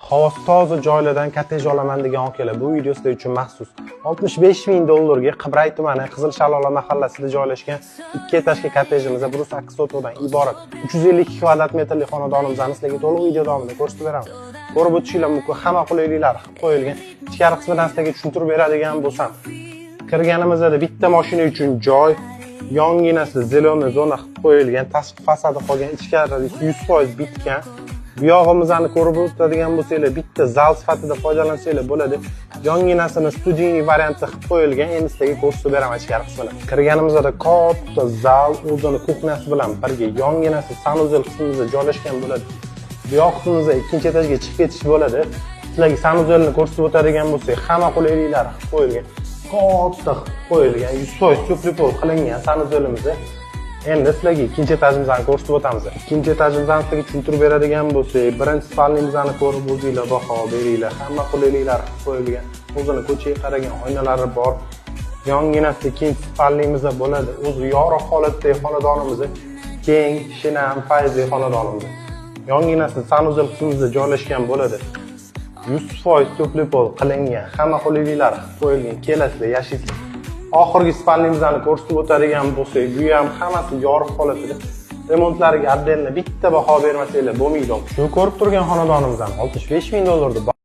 Havosi toza joylardan kottej olaman degan akalar bu video sizlar uchun maxsus. 65 ming dollarga Qibray tumani Qizil Shalola mahallasida joylashgan 2 etajli kottejimizda 108 sotudan iborat 352 kvadrat metrli xonadonimizni sizlarga to'liq video davomida ko'rsatib beraman. Ko'rib o'tishinglar mumkin, hamma qulayliklar qilib qo'yilgan. Ichkari qismidan sizlarga tushuntirib beradigan bo'lsam, kirganimizda bitta mashina uchun joy, yonginasida zeleniy zona qilib qo'yilgan, tashqi fasadi qolgan, ichkarida 100% bitgan. Bu yog'imizni ko'rib o'tadigan bo'lsanglar, bitta zal sifatida foydalansanglar bo'ladi. Yonginasini studiyniy variantda qilib qo'yilgan. Endi sizlarga ko'rsatib beraman ichkari qismini. Kirganimizda katta zal o'zini kuxnyasi bilan birga yonginasi sanuzel qismimizda joylashgan bo'ladi. Bu yoq qismimizda ikkinchi etajga chiqib ketish bo'ladi. Sizlarga sanuzelni ko'rsatib o'tadigan bo'lsak, hamma qulayliklar qilib qo'yilgan. Katta qilib qo'yilgan, 100% tupli pol qilingan sanuzelimizni. Endi sizlarga ikkinchi etajimizni ko'rsatib o'tamiz. Ikkinchi etajimizni sizlarga tushuntirib beradigan bo'lsak, birinchi spalnimizni ko'rib o'zingizlar baho beringlar. Hamma qulayliklar qilib qo'yilgan. O'zini ko'chaga qaragan oynalari bor. Yonginasida ikkinchi spalnimizda bo'ladi. O'zi yorug' holatdagi xonadonimiz, keng, shinam, fayzli xonadonimiz. Yonginasida sanuzel qismimizda joylashgan bo'ladi. 100% tupli pol qilingan, hamma qulayliklar qilib qo'yilgan. Kelasizlar, yashaysizlar. Oxirgi spalnimizni ko'rsatib o'tadigan bo'lsak, bu ham hammasi yorug' holatida. Remontlariga отдельно bitta baho bermasanglar bo'lmaydi. Shu ko'rib turgan xonadonimizdan 65 ming dollarga